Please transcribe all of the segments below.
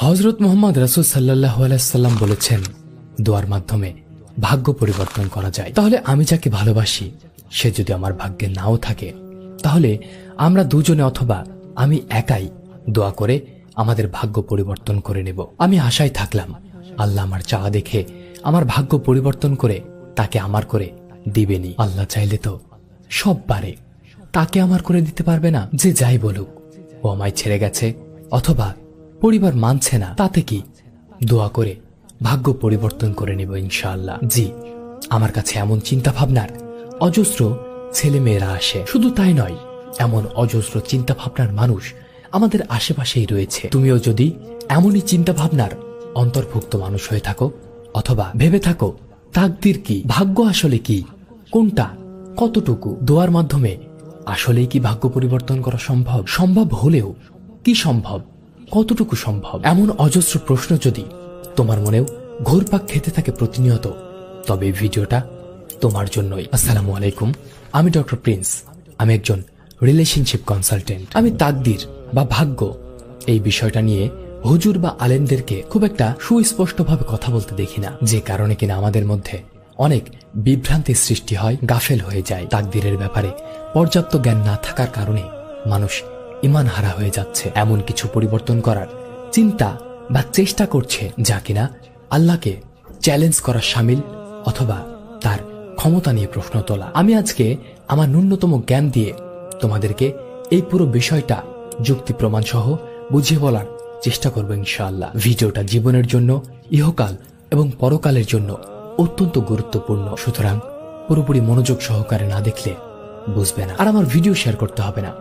হযরত মুহাম্মদ রাসূল সাল্লাল্লাহু আলাইহি সাল্লাম বলেছেন, দোয়ার মাধ্যমে ভাগ্য পরিবর্তন করা যায়। তাহলে আমি যাকে ভালোবাসি সে যদি আমার ভাগ্যে নাও থাকে, তাহলে আমরা দুজনে অথবা আমি একাই দোয়া করে আমাদের ভাগ্য পরিবর্তন করে নেব। আমি আশায় থাকলাম আল্লাহ আমার চাওয়া দেখে আমার ভাগ্য পরিবর্তন করে তাকে আমার করে দিবেনি। আল্লাহ চাইলে তো সব পারে, তাকে আমার করে দিতে পারবে না? যে যাই বলুক, ও আমায় ছেড়ে গেছে অথবা পরিবার মানছে না, তাতে কি? দোয়া করে ভাগ্য পরিবর্তন করে নেব ইনশাআল্লাহ। জি, আমার কাছে এমন চিন্তা ভাবনার অজস্র ছেলে মেয়েরা আসে। শুধু তাই নয়, এমন অজস্র চিন্তা ভাবনার মানুষ আমাদের আশেপাশেই রয়েছে। তুমিও যদি এমনই চিন্তা ভাবনার অন্তর্ভুক্ত মানুষ হয়ে থাকো অথবা ভেবে থাকো তাকদীর কি, ভাগ্য আসলে কি, কোনটা, কতটুকু, দোয়ার মাধ্যমে আসলেই কি ভাগ্য পরিবর্তন করা সম্ভব? সম্ভব হলেও কি সম্ভব, কতটুকু সম্ভব? এমন অজস্র প্রশ্ন যদি তোমার মনেও ঘুরপাক খেতে থাকে প্রতিনিয়ত, তবে এই ভিডিওটা তোমার জন্যই। আসসালামু আলাইকুম, আমি ডক্টর প্রিন্স। আমি একজন রিলেশনশিপ কনসালটেন্ট। আমি তাকদীর বা ভাগ্য এই বিষয়টা নিয়ে হুজুর বা আলেমদেরকে খুব একটা সুস্পষ্টভাবে কথা বলতে দেখি না, যে কারণে কিনা আমাদের মধ্যে অনেক বিভ্রান্তির সৃষ্টি হয়, গাফেল হয়ে যায়। তাকদীরের ব্যাপারে পর্যাপ্ত জ্ঞান না থাকার কারণে মানুষ ঈমান হারা হয়ে যাচ্ছে, এমন কিছু পরিবর্তন করার চিন্তা বা চেষ্টা করছে যা কিনা আল্লাহকে চ্যালেঞ্জ করা শামিল অথবা তার ক্ষমতা নিয়ে প্রশ্ন তোলা। আমি আজকে আমার ন্যূনতম জ্ঞান দিয়ে তোমাদেরকে এই পুরো বিষয়টা যুক্তি প্রমাণ সহ বুঝিয়ে বলার চেষ্টা করব ইনশাআল্লাহ। ভিডিওটা জীবনের জন্য, ইহকাল এবং পরকালের জন্য অত্যন্ত গুরুত্বপূর্ণ, সুতরাং পুরোপুরি মনোযোগ সহকারে না দেখলে বুঝবে না। আর আমার ভিডিও শেয়ার করতে হবে না,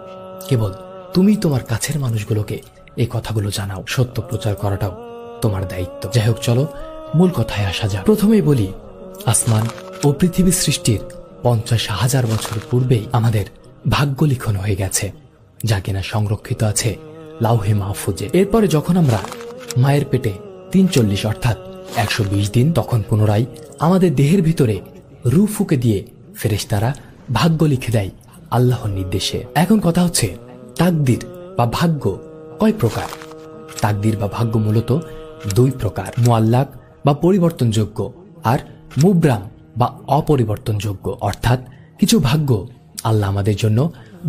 কেবল তুমি তোমার কাছের মানুষগুলোকে এই কথাগুলো জানাও। সত্য প্রচার করাটাও তোমার দায়িত্ব। যাই হোক, চলো মূল কথায় আসা যাক। প্রথমেই বলি, আসমান ও পৃথিবী সৃষ্টির 50,000 বছর পূর্বেই আমাদের ভাগ্য লিখন হয়ে গেছে, যা কিনা সংরক্ষিত আছে লাউহে মাহফুজে। এরপরে যখন আমরা মায়ের পেটে 43 অর্থাৎ 120 দিন, তখন পুনরায় আমাদের দেহের ভিতরে রূহ ফুঁকে দিয়ে ফেরেশতারা ভাগ্য লিখে দেয় আল্লাহর নির্দেশে। এখন কথা হচ্ছে, তাকদীর বা ভাগ্য কয় প্রকার? তাকদীর বা ভাগ্য মূলত দুই প্রকার, মুআল্লাক বা পরিবর্তনযোগ্য আর মুবরাম বা অপরিবর্তনযোগ্য। অর্থাৎ কিছু ভাগ্য আল্লাহ আমাদের জন্য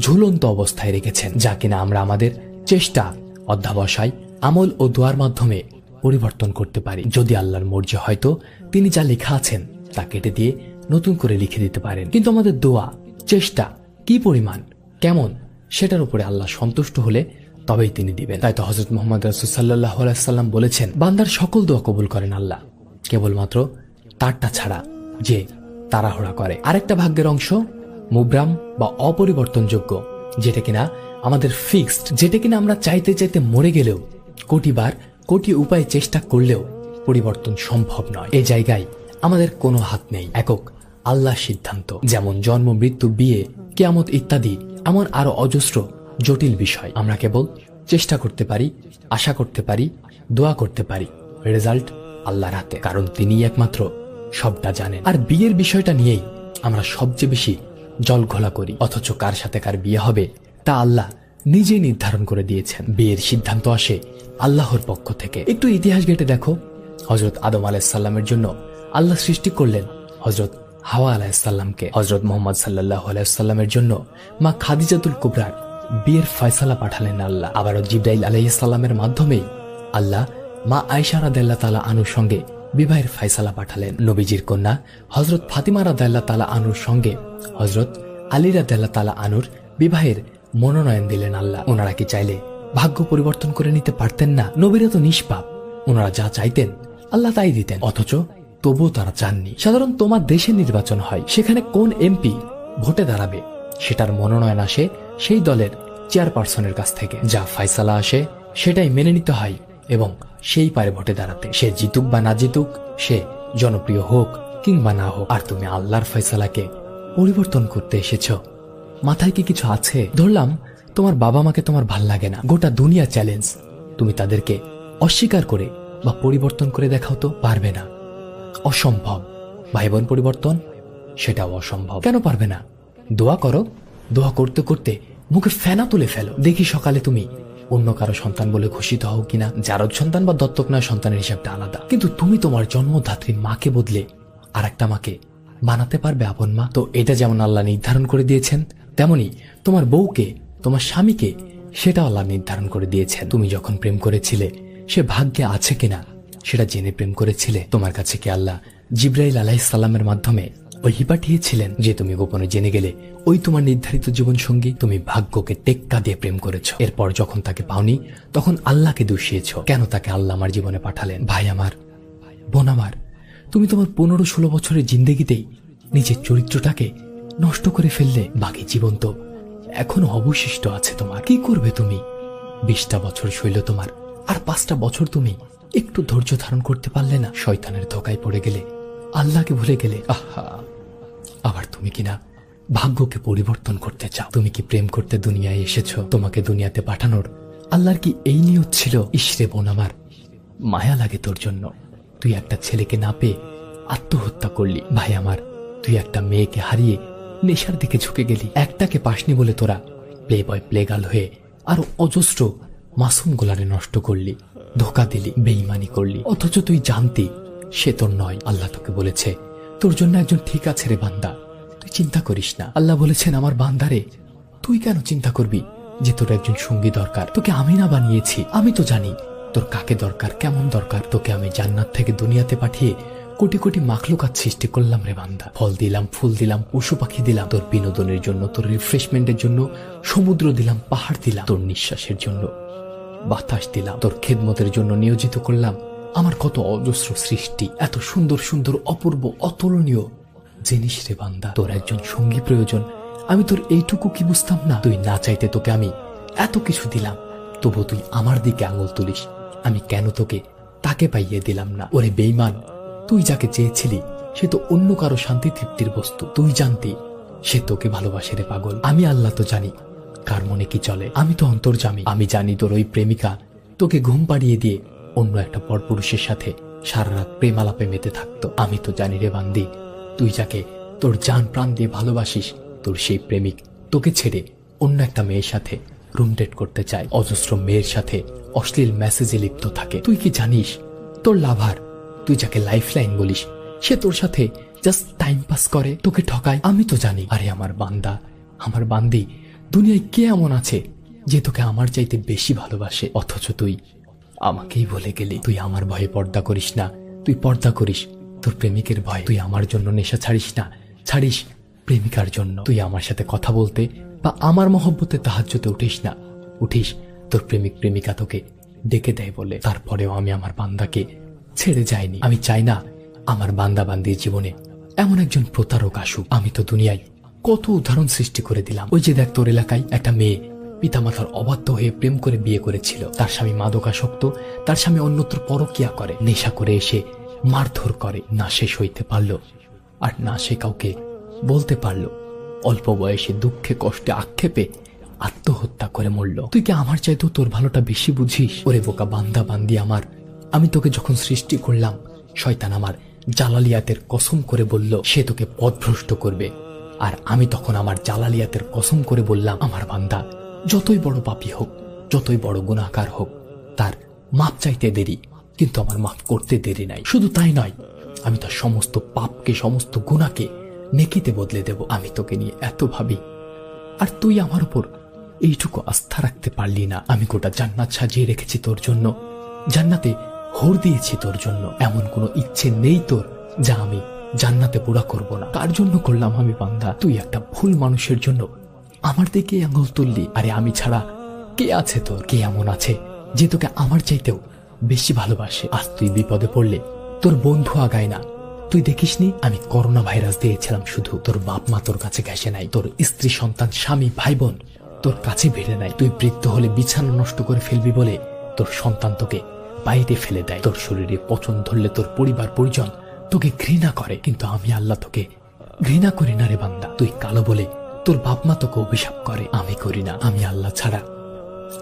ঝুলন্ত অবস্থায় রেখেছেন, যা কিনা আমরা আমাদের চেষ্টা, অধ্যাবসায়, আমল ও দোয়ার মাধ্যমে পরিবর্তন করতে পারি। যদি আল্লাহর মর্জি হয়তো তিনি যা লেখা আছেন তা কেটে দিয়ে নতুন করে লিখে দিতে পারেন, কিন্তু আমাদের দোয়া, চেষ্টা কি পরিমাণ, কেমন, সেটার উপরে আল্লাহ সন্তুষ্ট হলে তবেই তিনি দিবেন। তাই তো হযরত মুহাম্মদ রাসূল সাল্লাল্লাহু আলাইহি সাল্লাম বলেছেন, বান্দার সকল দোয়া কবুল করেন আল্লাহ, কেবলমাত্র তারটা ছাড়া যে তাড়াহুড়া করে। আরেকটা ভাগ্যের অংশ মুবরাম বা অপরিবর্তনযোগ্য, যেটা কিনা আমাদের ফিক্সড, যেটা কিনা আমরা চাইতে চাইতে মরে গেলেও, কোটিবার কোটি উপায়ে চেষ্টা করলেও পরিবর্তন সম্ভব নয়। এই জায়গায় আমাদের কোনো হাত নেই, একক আল্লাহর সিদ্ধান্ত। যেমন জন্ম, মৃত্যু, বিয়ে, কিয়ামত ইত্যাদি এমন আরো অজস্র জটিল বিষয়। আমরা কেবল চেষ্টা করতে পারি, আশা করতে পারি, দোয়া করতে পারি, রেজাল্ট আল্লাহর হাতে, কারণ তিনিই একমাত্র সবটা জানেন। আর বিয়ের বিষয়টা নিয়েই আমরা সবচেয়ে বেশি জল ঘোলা করি, অথচ কার সাথে কার বিয়ে হবে তা আল্লাহ নিজেই নির্ধারণ করে দিয়েছেন। বিয়ের সিদ্ধান্ত আসে আল্লাহর পক্ষ থেকে। একটু ইতিহাস ঘেঁটে দেখো, হযরত আদম আলাইহিস সালামের জন্য আল্লাহ সৃষ্টি করলেন হযরত হাওয়া আলাইহিস সালামকে। হযরত মুহাম্মদ সাল্লাল্লাহু আলাইহি সাল্লামের জন্য মা খাদিজাতুল কুবরার বিয়ের ফয়সালা পাঠালেন আল্লাহ। আবারও জিবরাইল আলাইহিস সালামের মাধ্যমেই আল্লাহ মা আয়েশা রাদিয়াল্লাহু তাআলা আনহুর সঙ্গে বিবাহের ফয়সালা পাঠালেন। নবীজির কন্যা হযরত ফাতিমা রাদিয়াল্লাহু তাআলা আনহুর সঙ্গে হযরত আলী রাদিয়াল্লাহু তাআলা আনহুর বিবাহের মনোনয়ন দিলেন আল্লাহ। ওনারা কি চাইলে ভাগ্য পরিবর্তন করে নিতে পারতেন না? নবীরা তো নিষ্পাপ, ওনারা যা চাইতেন আল্লাহ তাই দিতেন, অথচ তবুও তারা চাননি। সাধারণ তোমার দেশে নির্বাচন হয়, সেখানে কোন এমপি ভোটে দাঁড়াবে সেটার মনোনয়ন আসে সেই দলের চেয়ারপারসনের কাছ থেকে। যা ফয়সালা আসে সেটাই মেনে নিতে হয় এবং সেই পারে ভোটে দাঁড়াতে। সে জিতুক বা না জিতুক, সে জনপ্রিয় হোক কিংবা না হোক। আর তুমি আল্লাহর ফয়সালাকে পরিবর্তন করতে এসেছো, মাথায় কি কিছু আছে? ধরলাম তোমার বাবা মাকে তোমার ভাল লাগে না, গোটা দুনিয়া চ্যালেঞ্জ, তুমি তাদেরকে অস্বীকার করে বা পরিবর্তন করে দেখাও তো? পারবে না, অসম্ভব। ভাই বোন পরিবর্তন, সেটাও অসম্ভব। কেন পারবে না? দোয়া করো, দোয়া করতে করতে মুখে ফেনা তুলে ফেলো, দেখি সকালে তুমি অন্য কারো সন্তান বলে ঘোষিত হও কিনা, যার সন্তান বা দত্তক নেওয়া সন্তানের হিসাবটা আলাদা, কিন্তু তুমি তোমার জন্মদাত্রী মাকে বদলে আর একটা মাকে বানাতে পারবে আপন মা? তো এটা যেমন আল্লাহ নির্ধারণ করে দিয়েছেন, তেমনি তোমার বউকে, তোমার স্বামীকে, সেটা আল্লাহ নির্ধারণ করে দিয়েছেন। তুমি যখন প্রেম করেছিলে সে ভাগ্যে আছে কিনা সেটা জেনে প্রেম করেছিলে। তোমার কাছে কি আল্লাহ জিব্রাইল আলাইহিস সালামের মাধ্যমে ওহী পাঠিয়েছিলেন যে তুমি গোপনে জেনে গেলে ওই তোমার নির্ধারিত জীবন সঙ্গী? তুমি ভাগ্যকে টেক্কা দিয়ে প্রেম করেছো, এরপর যখন তাকে পাওনি তখন আল্লাহকে দোষিয়েছ। কেন তাকে আল্লাহ আমার জীবনে পাঠালেন? ভাই আমার, বোন আমার, তুমি তোমার 15-16 বছরের জিন্দেগিতেই নিজের চরিত্রটাকে নষ্ট করে ফেললে। বাকি জীবন তো এখনো অবশিষ্ট আছে তোমার। কি করবে তুমি? 20টা বছর শৈল তোমার, আর 5টা বছর তুমি একটু ধৈর্য ধারণ করতে পারলে না? শয়তানের ধোকায় পড়ে গেলে, আল্লাহকে ভুলে গেলে। আহা, আবার তুমি কিনা ভাগ্যকে পরিবর্তন করতে চাও। তুমি কি প্রেম করতে দুনিয়ায় এসেছো? তোমাকে দুনিয়াতে পাঠানোর আল্লাহর কি এই নিয়ত ছিল? ইসরে বোন আমার, মায়া লাগে তোর জন্য। তুই একটা ছেলেকে না পেয়ে আত্মহত্যা করলি। ভাই আমার, তুই একটা মেয়েকে হারিয়ে নেশার দিকে ঝুঁকে গেলি। একটাকে পাসনি বলে তোরা প্লে বয় প্লে গার্ল হয়ে আরো অজস্র মাসুম গোলারে নষ্ট করলি, ধোকা দিলি, বেঈমানি করলি, অথচ তুই জানতি সে তোর নয়। আল্লাহ তোকে বলেছে তোর জন্য একজন ঠিক আছে রে বান্দা, তুই চিন্তা করিস না। আল্লাহ বলেছেন আমার বান্দারে তুই কেন চিন্তা করবি যে তোর একজন সঙ্গী দরকার? তোকে আমি না বানিয়েছি? আমি তো জানি তোর কাকে দরকার, কেমন দরকার। তোকে আমি জান্নাত থেকে দুনিয়াতে পাঠিয়ে কোটি কোটি মাখলুকাত সৃষ্টি করলাম রে বান্দা। ফল দিলাম, ফুল দিলাম, পশু পাখি দিলাম, তোর বিনোদনের জন্য, তোর রিফ্রেশমেন্টের জন্য সমুদ্র দিলাম, পাহাড় দিলাম, তোর নিঃশ্বাসের জন্য বাতাস দিলাম, তোর খেদমতের জন্য নিয়োজিত করলাম আমার কত অজস্র সৃষ্টি। এত সুন্দর সুন্দর, অপূর্ব, অতুলনীয় জিনিস রে বান্দা। তোর একজন সঙ্গী প্রয়োজন, আমি তোর এইটুকু কি বুঝতাম না? তুই না চাইতে তোকে আমি এত কিছু দিলাম, তবু তুই আমার দিকে আঙুল তুলিস। আমি কেন তোকে তাকে পাইয়ে দিলাম না? ওরে বেঈমান, তুই যাকে চেয়েছিলি সে তো অন্য কারো শান্তি তৃপ্তির বস্তু। তুই জানতি সে তোকে ভালোবাসে রে পাগল। আমি আল্লাহ তো জানি কার মনে কি চলে, আমি তো অন্তর্যামী। আমি জানি তোর ওই প্রেমিকা তোকে ঘুম পাড়িয়ে দিয়ে অন্য একটা পরপুরুষের সাথে সারা রাত প্রেম আলাপে মেতে থাকতো। আমি তো জানি রে বান্দি, তুই যাকে তোর জান প্রাণ দিয়ে ভালোবাসিস, তোর সেই প্রেমিক তোকে ছেড়ে অন্য একটা মেয়ের সাথে রুম ডেট করতে চায়, অজস্র মেয়ের সাথে অশ্লীল মেসেজে লিপ্ত থাকে। তুই কি জানিস তোর লাভার, তুই যাকে লাইফ লাইন বলিস, সে তোর সাথে জাস্ট টাইম পাস করে, তোকে ঠকায়? আমি তো জানি। আরে আমার বান্দা, আমার বান্দি, দুনিয়ায় কে এমন আছে যে তোকে আমার চাইতে বেশি ভালোবাসে? অথচ তুই আমাকেই ভুলে গেলি। তুই আমার ভয়ে পর্দা করিস না, তুই পর্দা করিস তোর প্রেমিকের ভয়। তুই আমার জন্য নেশা ছাড়িস না, ছাড়িস প্রেমিকার জন্য। তুই আমার সাথে কথা বলতে বা আমার মহব্বতে তাহাজ্জুদে উঠিস না, উঠিস তোর প্রেমিক প্রেমিকা তোকে ডেকে দেয় বলে। তারপরেও আমি আমার বান্দাকে ছেড়ে যাইনি। আমি চাই না আমার বান্দা বান্দির জীবনে এমন একজন প্রতারক আসুক। আমি তো দুনিয়ায় কত উদাহরণ সৃষ্টি করে দিলাম। ওই যে দেখ, তোর এলাকায় একটা মেয়ে পিতামাতার অবাধ্য হয়ে প্রেম করে বিয়ে করেছিল। তার স্বামী মাদকাসক্ত, তার স্বামী অন্যত্র পরকিয়া করে, নেশা করে এসে মারধর করে। না শেষ হইতে পারল, আর না সে কাউকে বলতে পারল। অল্প বয়সে দুঃখে কষ্টে আক্ষেপে আত্মহত্যা করে মরল। তুই কি আমার চাইতেও তোর ভালোটা বেশি বুঝিস? ওরে বোকা বান্দা বান্দি আমার, আমি তোকে যখন সৃষ্টি করলাম, শয়তান আমার জালালিয়াতের কসম করে বলল সে তোকে পথভ্রষ্ট করবে। আর আমি তখন আমার জালালিয়াতের কসম করে বললাম, আমার বান্দা যতই বড় পাপী হোক, যতই বড় গুনাহগার হোক, তার মাপ চাইতে দেরি, কিন্তু আমার মাফ করতে দেরি নাই। শুধু তাই নয়, আমি তার সমস্ত পাপকে, সমস্ত গুনাহকে নেকিতে বদলে দেব। আমি তোকে নিয়ে এত ভাবি, আর তুই আমার উপর এইটুকু আস্থা রাখতে পারলি না। আমি গোটা জান্নাত সাজিয়ে রেখেছি তোর জন্য, জান্নাতে হোর দিয়েছি তোর জন্য। এমন কোনো ইচ্ছে নেই তোর যা আমি জান্নাতে পুরা করব না। কার জন্য করলাম আমি বান্দা? তুই একটা ভুল মানুষের জন্য আমার দিকে আঙুল তুললি। আরে আমি ছাড়া কে আছে তোর? কে এমন আছে যে তোকে আমার চাইতেও বেশি ভালোবাসে? আজ তুই বিপদে পড়লে তোর বন্ধু আগায় না। তুই দেখিসনি আমি করোনা ভাইরাস দিয়েছিলাম, শুধু তোর বাপ মা তোর কাছে ঘেসে নাই, তোর স্ত্রী সন্তান স্বামী ভাই বোন তোর কাছে ভিড়ে নাই। তুই বৃদ্ধ হলে বিছানা নষ্ট করে ফেলবি বলে তোর সন্তান তোকে বাইরে ফেলে দেয়। তোর শরীরে পচন ধরলে তোর পরিবার পরিজন তোকে ঘৃণা করে, কিন্তু আমি আল্লাহ তোকে ঘৃণা করি না রে বান্দা। তুই কালো বলে তোর বাপ মা তোকে অভিশাপ করে, আমি করি না। আমি আল্লাহ ছাড়া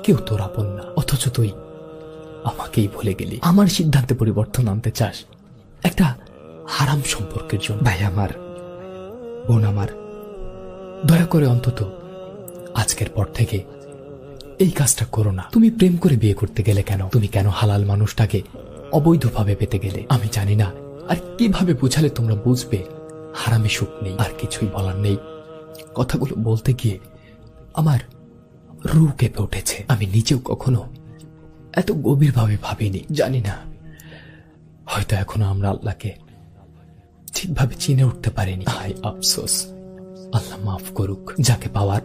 কেউ তোর আপন না, অথচ তুই আমাকেই ভুলে গেলি। আমার সিদ্ধান্তে পরিবর্তন আনতে চাস একটা হারাম সম্পর্কের জন্য। ভাই আমার, বোন আমার, দয়া করে অন্তত আজকের পর থেকে এই কাজটা করো না। তুমি প্রেম করে বিয়ে করতে গেলে কেন? তুমি কেন হালাল মানুষটাকে অবৈধভাবে পেতে গেলে? আমি জানি না আর কিভাবে বুঝালে তোমরা বুঝবে হারামে সুখ নেই। আর কিছুই বলার নেই। কথাগুলো বলতে গিয়ে আমার রূহ কেঁপে উঠেছে। আমি নিজেও কখনো এত গভীরভাবে ভাবিনি। জানি না, হয়তো এখনো আমরা আল্লাহকে ঠিকভাবে চিনে উঠতে পারিনি। হায় আফসোস, আল্লাহ মাফ করুক। যাকে পাওয়ার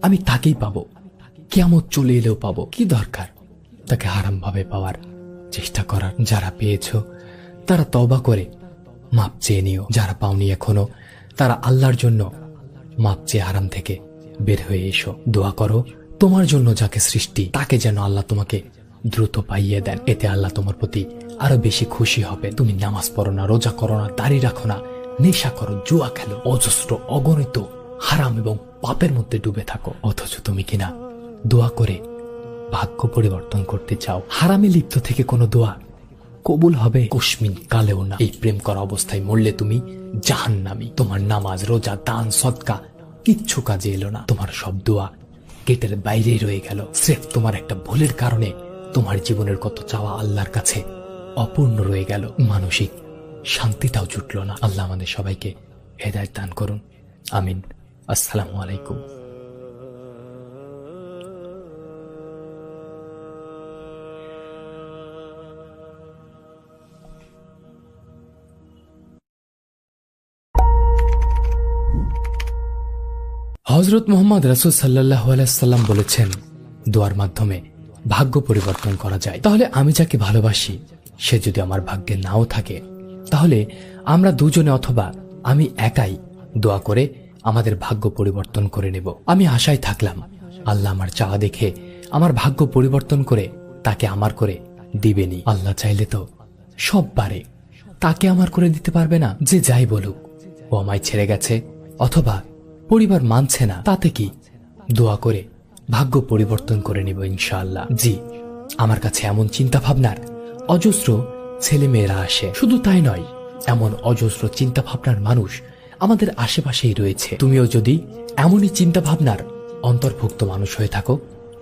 আমি তাকেই পাবো, কিয়ামত চলে এলেও পাবো। কি দরকার তাকে হারাম ভাবে পাওয়ার চেষ্টা করার? যারা পেয়েছো তারা তওবা করে মাপ চেয়ে নিও। যারা পাওনি এখনো, তারা আল্লাহর জন্য মাপ চেয়ে হারাম থেকে বের হয়ে এসো। দোয়া করো তোমার জন্য যাকে সৃষ্টি, তাকে যেন আল্লাহ তোমাকে দ্রুত পাইয়ে দেন। এতে আল্লাহ তোমার প্রতি আরো বেশি খুশি হবে। তুমি নামাজ পড়ো না, রোজা করো না, দাড়ি রাখো না, নেশা করো, জুয়া খেলো, অজস্র অগণিত হারাম এবং পাপের মধ্যে ডুবে থাকো, অথচ তুমি কিনা দোয়া করে ভাগ্য পরিবর্তন করতে চাও। হারামে লিপ্ত থেকে কোনো দোয়া কবুল হবে কুসমিন কালেও না। এই প্রেম করা অবস্থায় মরলে তুমি জাহান্নামী। তোমার নামাজ, রোজা, দান, সদকা কিচ্ছু কাজে এলো না। তোমার সব দোয়া গেটের বাইরেই রয়ে গেল। স্রেফ তোমার একটা ভুলের কারণে তোমার জীবনের কত চাওয়া আল্লাহর কাছে অপূর্ণ রয়ে গেল। মানসিক শান্তিটাও জুটল না। আল্লাহ আমাদের সবাইকে হেদায়েত দান করুন, আমিন। আসসালামু আলাইকুম। হযরত মুহাম্মদ রাসূল সাল্লাল্লাহু আলাইহি সাল্লাম বলেছেন, দোয়ার মাধ্যমে ভাগ্য পরিবর্তন করা যায়। তাহলে আমি যাকে ভালোবাসি সে যদি আমার ভাগ্যে নাও থাকে, তাহলে আমরা দুজনে অথবা আমি একাই দোয়া করে আমাদের ভাগ্য পরিবর্তন করে নেব। আমি আশায় থাকলাম আল্লাহ আমার চাওয়া দেখে আমার ভাগ্য পরিবর্তন করে তাকে আমার করে দিবেনি। আল্লাহ চাইলে তো সব পারে, তাকে আমার করে দিতে পারবে না? যে যাই বলুক, ও আমায় ছেড়ে গেছে অথবা পরিবার মানছে না, তাতে কি? দোয়া করে ভাগ্য পরিবর্তন করে নিব ইনশাআল্লাহ। জি, আমার কাছে এমন চিন্তা ভাবনার অজস্র ছেলে মেয়েরা আসে। শুধু তাই নয়, এমন অজস্র চিন্তা ভাবনার মানুষ আমাদের আশেপাশেই রয়েছে। তুমিও যদি এমনই চিন্তা ভাবনার অন্তর্ভুক্ত মানুষ হয়ে থাকো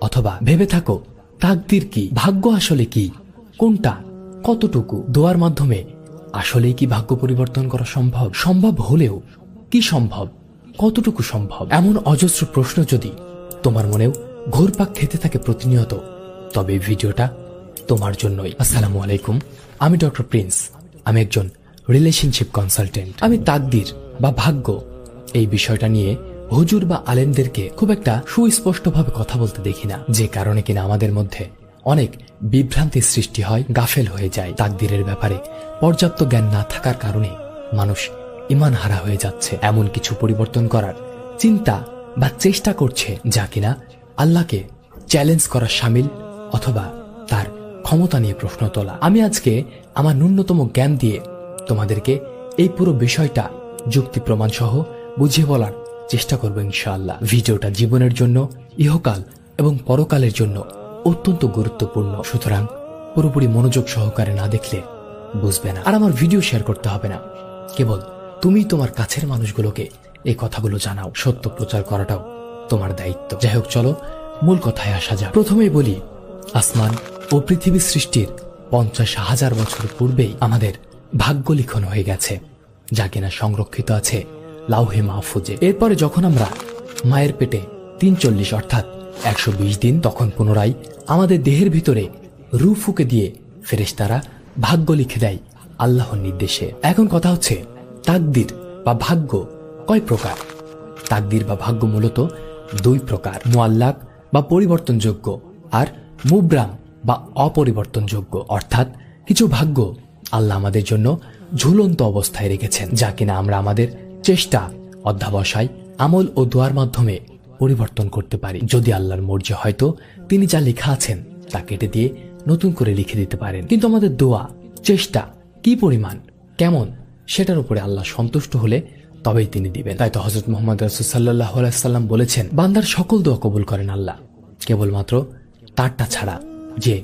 অথবা ভেবে থাকো তাকদীর কি, ভাগ্য আসলে কি, কোনটা কতটুকু, দোয়ার মাধ্যমে আসলেই কি ভাগ্য পরিবর্তন করা সম্ভব? সম্ভব হলেও কি সম্ভব, কতটুকু সম্ভব? এমন অজস্র প্রশ্ন যদি তোমার মনেও ঘুরপাক খেতে থাকে প্রতিনিয়ত, তবে এই ভিডিওটা তোমার জন্যই। আসসালামু আলাইকুম, আমি ডক্টর প্রিন্স। আমি একজন রিলেশনশিপ কনসালটেন্ট। আমি তাকদীর বা ভাগ্য এই বিষয়টা নিয়ে হুজুর বা আলেমদেরকে খুব একটা সুস্পষ্টভাবে কথা বলতে দেখি না, যে কারণে কিনা আমাদের মধ্যে অনেক বিভ্রান্তির সৃষ্টি হয়, গাফেল হয়ে যায়। তাকদীরের ব্যাপারে পর্যাপ্ত জ্ঞান না থাকার কারণে মানুষ ঈমান হারা হয়ে যাচ্ছে। এমন কিছু পরিবর্তন করার চিন্তা বা চেষ্টা করছে যা কিনা আল্লাহকে চ্যালেঞ্জ করা শামিল অথবা তার ক্ষমতা নিয়ে প্রশ্ন তোলা। আমি আজকে আমার ন্যূনতম জ্ঞান দিয়ে তোমাদেরকে এই পুরো বিষয়টা যুক্তি প্রমাণ সহ বুঝিয়ে বলার চেষ্টা করব ইনশাআল্লাহ। ভিডিওটা জীবনের জন্য, ইহকাল এবং পরকালের জন্য অত্যন্ত গুরুত্বপূর্ণ, সুতরাং পুরোপুরি মনোযোগ সহকারে না দেখলে বুঝবে না। আর আমার ভিডিও শেয়ার করতে হবে না, কেবল তুমি তোমার কাছের মানুষগুলোকে এই কথাগুলো জানাও। সত্য প্রচার করাটাও তোমার দায়িত্ব। যাই হোক, চলো মূল কথায় আসা যাক। প্রথমেই বলি, আসমান ও পৃথিবী সৃষ্টির 50,000 বছর পূর্বেই আমাদের ভাগ্য লিখন হয়ে গেছে, যা কিনা সংরক্ষিত আছে লাউহে মাহফুজে। এরপরে যখন আমরা মায়ের পেটে 43 অর্থাৎ 120 দিন, তখন পুনরায় আমাদের দেহের ভিতরে রূহ ফুঁকে দিয়ে ফেরেশতারা ভাগ্য লিখে দেয় আল্লাহর নির্দেশে। এখন কথা হচ্ছে, তাকদীর বা ভাগ্য কয় প্রকার? তাকদীর বা ভাগ্য মূলত দুই প্রকার, মুআল্লাক বা পরিবর্তনযোগ্য আর মুবরাম বা অপরিবর্তনযোগ্য। অর্থাৎ কিছু ভাগ্য আল্লাহ আমাদের জন্য ঝুলন্ত অবস্থায় রেখেছেন, যা কিনা আমরা আমাদের চেষ্টা, অধ্যাবসায়, আমল ও দোয়ার মাধ্যমে পরিবর্তন করতে পারি। যদি আল্লাহর মর্জি হয়তো তিনি যা লেখা আছেন তা কেটে দিয়ে নতুন করে লিখে দিতে পারেন, কিন্তু আমাদের দোয়া, চেষ্টা কি পরিমাণ, কেমন, সেটার উপরে আল্লাহ সন্তুষ্ট হলে তবেই তিনি দিবেন। তাই তো হযরত মুহাম্মদ রাসূল সাল্লাল্লাহু আলাইহি সাল্লাম বলেছেন, বান্দার সকল দোয়া কবুল করেন আল্লাহ, কেবলমাত্র তারটা ছাড়া যে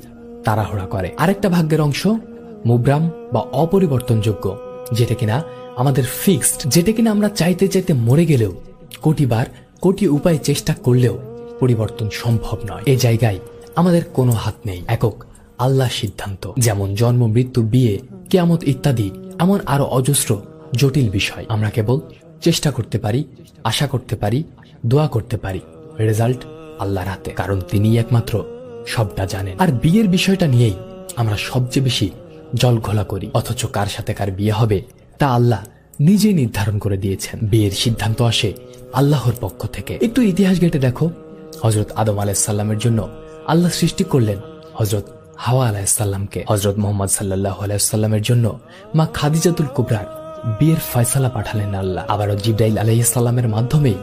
তাড়াহুড়া করে। আরেকটা ভাগ্যের অংশ মুবরাম বা অপরিবর্তনযোগ্য, যেটা কিনা আমাদের ফিক্সড, যেটা কিনা আমরা চাইতে চাইতে মরে গেলেও, কোটিবার কোটি উপায়ে চেষ্টা করলেও পরিবর্তন সম্ভব নয়। এই জায়গায় আমাদের কোনো হাত নেই, একক আল্লাহ সিদ্ধান্ত। যেমন জন্ম, মৃত্যু, বিয়ে, কিয়ামত ইত্যাদি এমন আরো অজস্র জটিল বিষয়। আমরা কেবল চেষ্টা করতে পারি, আশা করতে পারি, দোয়া করতে পারি। রেজাল্ট আল্লাহর হাতে, কারণ তিনিই একমাত্র সবটা জানেন। আর বিয়ের বিষয়টা নিয়েই আমরা সবচেয়ে বেশি জল ঘোলা করি, অথচ কার সাথে কার বিয়ে হবে তা আল্লাহ নিজেই নির্ধারণ করে দিয়েছেন। বিয়ের সিদ্ধান্ত আসে আল্লাহর পক্ষ থেকে। একটু ইতিহাস ঘেটে দেখো, হযরত আদম আলাইহিসসালামের জন্য আল্লাহ সৃষ্টি করলেন হযরত হাওয়া আলাইহিসসালামকে। হযরত মুহাম্মদ সাল্লাল্লাহু আলাইহি ওয়াসাল্লামের জন্য মা খাদিজাতুল কুবরার বিয়ের ফয়সালা পাঠালেন আল্লাহ। আবারও জিবরাইল আলাইহিস সালামের মাধ্যমেই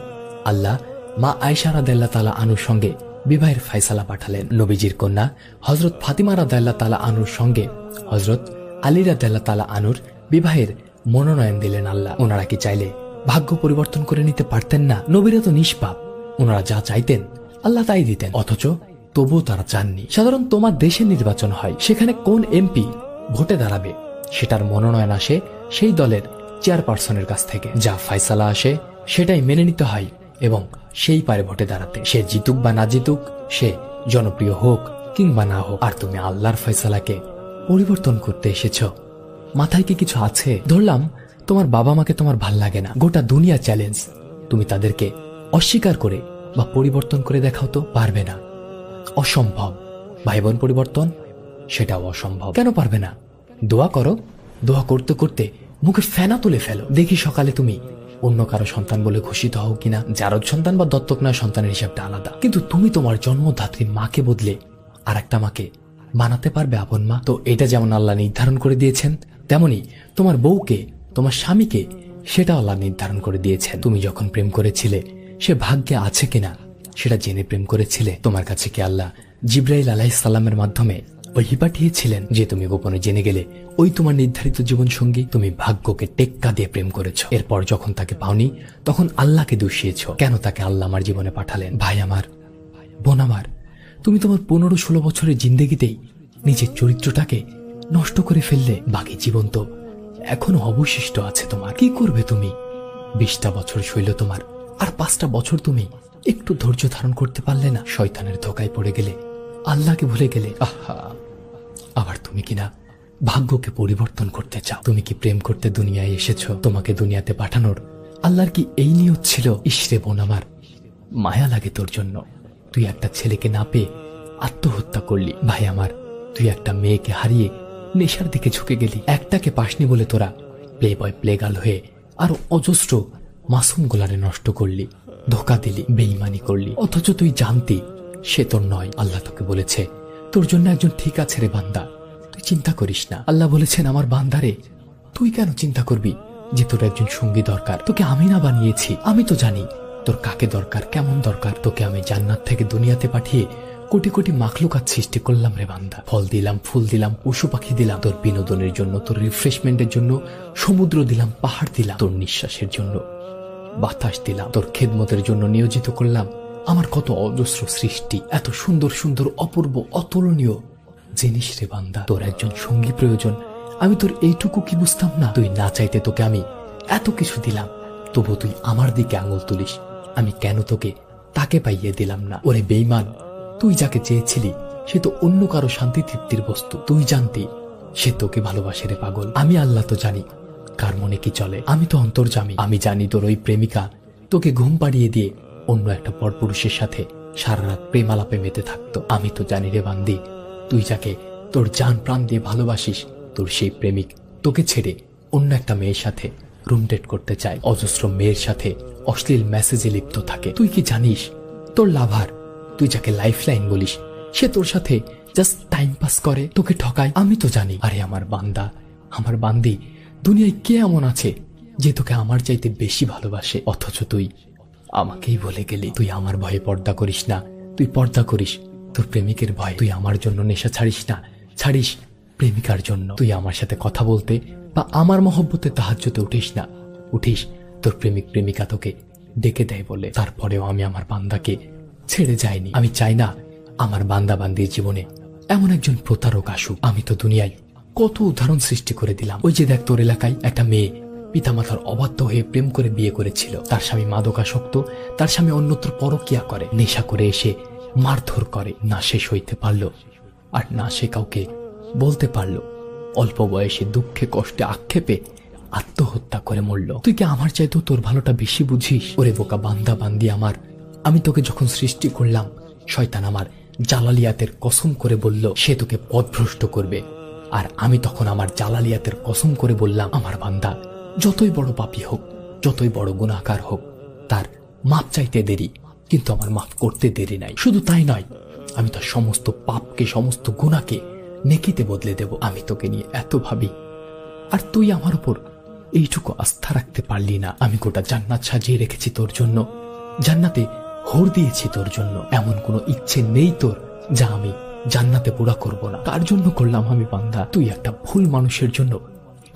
আল্লাহ মা আয়েশা রাদিয়াল্লাহু তাআলা আনহুর সঙ্গে বিবাহের ফয়সালা পাঠালেন। নবীজির কন্যা হযরত ফাতিমা রাদিয়াল্লাহু তাআলা আনহুর সঙ্গে হযরত আলী রাদিয়াল্লাহু তাআলা আনহুর বিবাহের মনোনয়ন দিলেন আল্লাহ। ওনারা কি চাইলে ভাগ্য পরিবর্তন করে নিতে পারতেন না? নবীরা তো নিষ্পাপ, ওনারা যা চাইতেন আল্লাহ তাই দিতেন, অথচ তবুও তারা চাননি। সাধারণ তোমার দেশে নির্বাচন হয়, সেখানে কোন এমপি ভোটে দাঁড়াবে সেটার মনোনয়ন আসে সেই দলের চেয়ারপারসনের কাছ থেকে। যা ফয়সালা আসে সেটাই মেনে নিতে হয় এবং সেই পারে ভোটে দাঁড়াতে। সে জিতুক বা না জিতুক, সে জনপ্রিয় হোক কিংবা না হোক। আর তুমি আল্লাহর ফয়সালাকে পরিবর্তন করতে এসেছো, মাথায় কি কিছু আছে? ধরলাম তোমার বাবা মাকে তোমার ভাল লাগে না, গোটা দুনিয়া চ্যালেঞ্জ, তুমি তাদেরকে অস্বীকার করে বা পরিবর্তন করে দেখাও তো? পারবে না, অসম্ভব। ভাই বোন পরিবর্তন, সেটাও অসম্ভব। কেন পারবে না? দোয়া করো, দোয়া করতে করতে মুখে ফেনা তুলে ফেলো, দেখি সকালে তুমি অন্য কারো সন্তান বলে ঘোষিত হও কিনা। যার সন্তান বা দত্তক নয়, সন্তানের হিসাবটা আলাদা, কিন্তু তুমি তোমার জন্মদাত্রী মাকে বদলে আর একটা মাকে বানাতে পারবে আপন মা? তো এটা যেমন আল্লাহ নির্ধারণ করে দিয়েছেন, তেমনি তোমার বউকে, তোমার স্বামীকে, সেটা আল্লাহ নির্ধারণ করে দিয়েছেন। তুমি যখন প্রেম করেছিলে সে ভাগ্যে আছে কিনা সেটা জেনে প্রেম করেছিলে। তোমার কাছে কি আল্লাহ জিবরাইল আলাইহিস সালামের মাধ্যমে ওহী পাঠিয়েছিলেন যে তুমি গোপনে জেনে গেলে ওই তোমার নির্ধারিত জীবন সঙ্গী? তুমি ভাগ্যকে টেক্কা দিয়ে প্রেম করেছো, এরপর যখন তাকে পাওনি তখন আল্লাহকে দোষিয়েছ। কেন তাকে আল্লাহ আমার জীবনে পাঠালেন? ভাই আমার, বোন আমার, তুমি তোমার 15-16 বছরের জিন্দেগিতেই নিজের চরিত্রটাকে নষ্ট করে ফেললে। বাকি জীবন তো এখনো অবশিষ্ট আছে তোমার। কি করবে তুমি? 20টা বছর সইল তোমার, আর 5টা বছর তুমি একটু ধৈর্য ধারণ করতে পারলে না? শয়তানের ধোকায় পড়ে গেলে, আল্লাহকে ভুলে গেলে। আহা, আবার তুমি কিনা ভাগ্যকে পরিবর্তন করতে চাও? তুমি কি প্রেম করতে দুনিয়ায় এসেছো? তোমাকে দুনিয়াতে পাঠানোর আল্লাহর কি এই নিয়ত ছিল? ইসরে বোন আমার, মায়া লাগে তোর জন্য। তুই একটা ছেলেকে না পেয়ে আত্মহত্যা করলি। ভাই আমার, তুই একটা মেয়েকে হারিয়ে নেশার দিকে ঝুঁকে গেলি। একটাকে পাসনি বলে তোরা প্লে বয় প্লে গার্ল হয়ে আরো অজস্র মাসুম গোলারে নষ্ট করলি, ধোকা দিলি, বেঈমানি করলি, অথচ তুই জানতি সে তোর নয়। আল্লাহ তোকে বলেছে তোর জন্য একজন ঠিক আছে রে বান্দা, তুই চিন্তা করিস না। আল্লাহ বলেছেন আমার বান্দারে, তুই কেন চিন্তা করবি যে তোর একজন সঙ্গী দরকার? তোকে আমি না বানিয়েছি? আমি তো জানি তোর কাকে দরকার, কেমন দরকার। তোকে আমি জান্নাত থেকে দুনিয়াতে পাঠিয়ে কোটি কোটি মাখলুকাত সৃষ্টি করলাম রে বান্দা। ফল দিলাম, ফুল দিলাম, পশু পাখি দিলাম, তোর বিনোদনের জন্য, তোর রিফ্রেশমেন্টের জন্য সমুদ্র দিলাম, পাহাড় দিলাম, তোর নিঃশ্বাসের জন্য বাতাস দিলাম, তোর খেদমতের জন্য নিয়োজিত করলাম আমার কত অজস্র সৃষ্টি। এত সুন্দর সুন্দর, অপূর্ব, অতুলনীয় জিনিস রে বান্দা। তোর একজন সঙ্গী প্রয়োজন, আমি তোর এইটুকু কি বুঝতাম না? তুই না চাইতে তোকে আমি এত কিছু দিলাম, তবু তুই আমার দিকে আঙুল তুলিস। আমি কেন তোকে তাকে পাইয়ে দিলাম না? ওরে বেঈমান, তুই যাকে চেয়েছিলি সে তো অন্য কারো শান্তি তৃপ্তির বস্তু। তুই জানতি সে তোকে ভালোবাসে রে পাগল। আমি আল্লাহ তো জানি কার মনে কি চলে, আমি তো অন্তর্যামী। আমি জানি তোর ওই প্রেমিকা তোকে ঘুম পাড়িয়ে দিয়ে অন্য একটা পরপুরুষের সাথে সারা রাত প্রেম আলাপে মেতে থাকতো। আমি তো জানি রে বান্দি, তুই যাকে তোর জান প্রাণ দিয়ে ভালোবাসিস, তোর সেই প্রেমিক তোকে ছেড়ে অন্য একটা মেয়ের সাথে রুম ডেট করতে চায়, অজস্র মেয়ের সাথে অশ্লীল মেসেজে লিপ্ত থাকে। তুই কি জানিস তোর লাভার, তুই যাকে লাইফ লাইন বলিস, সে তোর সাথে জাস্ট টাইম পাস করে, তোকে ঠকায়? আমি তো জানি। আরে আমার বান্দা, আমার বান্দি, দুনিয়ায় কে এমন আছে যে তোকে আমার চাইতে বেশি ভালোবাসে? অথচ তুই আমাকেই বলে গেলি। তুই আমার ভয়ে পর্দা করিস না, তুই পর্দা করিস তোর প্রেমিকের ভয়ে। তুই আমার জন্য নেশা ছাড়িস না, ছাড়িস প্রেমিকার জন্য। তুই আমার সাথে কথা বলতে বা আমার মহব্বতে তাহাজ্জুদে উঠিস না, উঠিস তোর প্রেমিক প্রেমিকা তোকে ডেকে দেয় বলে। তারপরেও আমি আমার বান্দাকে ছেড়ে যাইনি। আমি চাই না আমার বান্দা বান্দির জীবনে এমন একজন প্রতারক আসুক। আমি তো দুনিয়ায় কত উদাহরণ সৃষ্টি করে দিলাম। ওই যে দেখ, তোর এলাকায় একটা মেয়ে পিতামাতার অবাধ্য হয়ে প্রেম করে বিয়ে করেছিল। তার স্বামী মাদকাসক্ত, তার স্বামী অন্যত্র পরকিয়া করে, নেশা করে এসে মারধর করে। না সে সইতে পারল, আর না সে কাউকে বলতে পারল। অল্প বয়সে দুঃখে কষ্টে আক্ষেপে আত্মহত্যা করে মরল। তুই কি আমার চাইতেও তোর ভালোটা বেশি বুঝিস? ওরে বোকা বান্দা বান্দি আমার, আমি তোকে যখন সৃষ্টি করলাম, শয়তান আমার জালালিয়াতের কসম করে বলল সে তোকে পথভ্রষ্ট করবে। আর আমি তখন আমার জালালিয়াতের কসম করে বললাম, আমার বান্দা যতই বড় পাপী হোক, যতই বড় গুনাহগার হোক, তার মাপ চাইতে দেরি, কিন্তু আমার মাফ করতে দেরি নাই। শুধু তাই নয়, আমি তার সমস্ত পাপকে, সমস্ত গুনাহকে নেকিতে বদলে দেব। আমি তোকে নিয়ে এত ভাবি, আর তুই আমার উপর এইটুকু আস্থা রাখতে পারলি না। আমি গোটা জান্নাত সাজিয়ে রেখেছি তোর জন্য, জান্নাতে হোর দিয়েছি তোর জন্য। এমন কোনো ইচ্ছে নেই তোর যা আমি জান্নাতে পুরা করব না। কার জন্য করলাম আমি বান্দা? তুই একটা ভুল মানুষের জন্য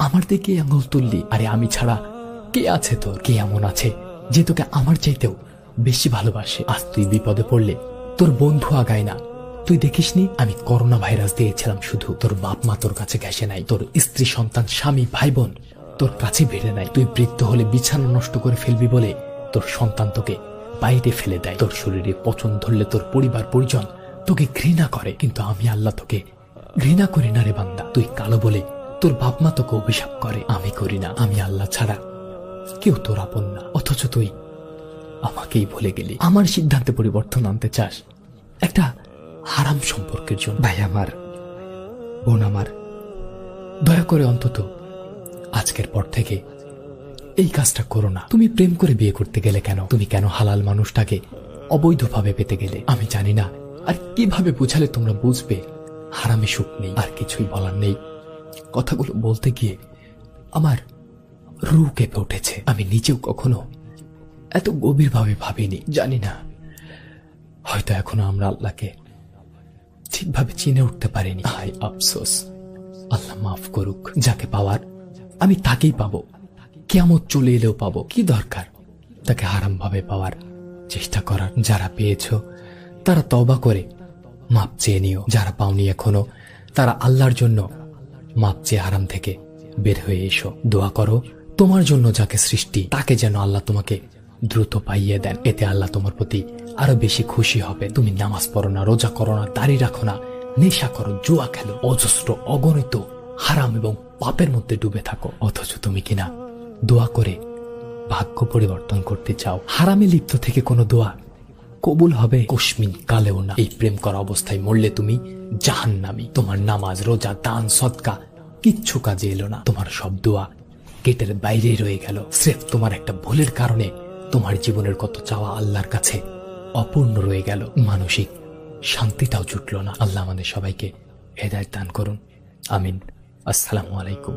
আমার দিকে আঙুল তুললি। আরে আমি ছাড়া কে আছে তোর? কে এমন আছে যে তোকে আমার চাইতেও বেশি ভালোবাসে? আজ তুই বিপদে পড়লে তোর বন্ধু আগায় না। তুই দেখিসনি আমি করোনা ভাইরাস দিয়েছিলাম, শুধু তোর বাপ মা তোর কাছে ঘেসে নাই, তোর স্ত্রী সন্তান স্বামী ভাই বোন তোর কাছে বেড়ে নাই। তুই বৃদ্ধ হলে বিছানা নষ্ট করে ফেলবি বলে তোর সন্তান তোকে বাইরে ফেলে দেয়। তোর শরীরে পচন ধরলে তোর পরিবার পরিজন তোকে ঘৃণা করে, কিন্তু আমি আল্লাহ তোকে ঘৃণা করি না রে বান্দা। তুই কালো বলে তোর বাপ মা তোকে অভিশাপ করে, আমি করি না। আমি আল্লাহ ছাড়া কেউ তোর আপন না, অথচ তুই আমাকেই ভুলে গেলি। আমার সিদ্ধান্তে পরিবর্তন আনতে চাস একটা হারাম সম্পর্কের জন্য। ভাই আমার, বোন আমার, দয়া করে অন্তত আজকের পর থেকে এই কাজটা করো না। তুমি প্রেম করে বিয়ে করতে গেলে কেন? তুমি কেন হালাল মানুষটাকে অবৈধভাবে পেতে গেলে? আমি জানি না, আর কিভাবে বুঝালে তোমরা বুঝবে হারামে সুখ নেই। আর কিছুই বলার নেই। কথাগুলো বলতে গিয়ে আমার রুহ কেঁপে উঠেছে। আমি নিজেও কখনো এত গভীরভাবে ভাবিনি। জানি না, হয়তো এখনো আমরা আল্লাহকে ঠিকভাবে চিনে উঠতে পারিনি। হায় আফসোস, আল্লাহ মাফ করুক। যাকে পাওয়ার আমি তাকেই পাবো, কিয়ামত চলে এলেও পাবো। কি দরকার তাকে হারাম ভাবে পাওয়ার চেষ্টা করার? যারা পেয়েছো তারা তওবা করে মাপ চেয়ে নিও। যারা পাওনি এখনো, তারা আল্লাহর জন্য মাপ চেয়ে হারাম থেকে বের হয়ে এসো। দোয়া করো তোমার জন্য যাকে সৃষ্টি, তাকে যেন আল্লাহ তোমাকে দ্রুত পাইয়ে দেন। এতে আল্লাহ তোমার প্রতি আরো বেশি খুশি হবে। তুমি নামাজ পড়ো না, রোজা করো না, দাড়ি রাখো না, নেশা করো, জুয়া খেলো, অজস্র অগণিত হারাম এবং পাপের মধ্যে ডুবে থাকো, অথচ তুমি কিনা দোয়া করে ভাগ্য পরিবর্তন করতে চাও। হারামে লিপ্ত থেকে কোনো দোয়া কবুল হবে কুসমিন কালেও না। এই প্রেম করা অবস্থায় মরলে তুমি জাহান্নামী। তোমার নামাজ, রোজা, দান, সদকা কিচ্ছু কাজে এলো না। তোমার সব দোয়া গেটের বাইরে রয়ে গেল। স্রেফ তোমার একটা ভুলের কারণে তোমার জীবনের কত চাওয়া আল্লাহর কাছে অপূর্ণ রয়ে গেল। মানসিক শান্তিটাও জুটল না। আল্লাহ আমাদের সবাইকে হেদায়েত দান করুন, আমিন। আসসালামু আলাইকুম।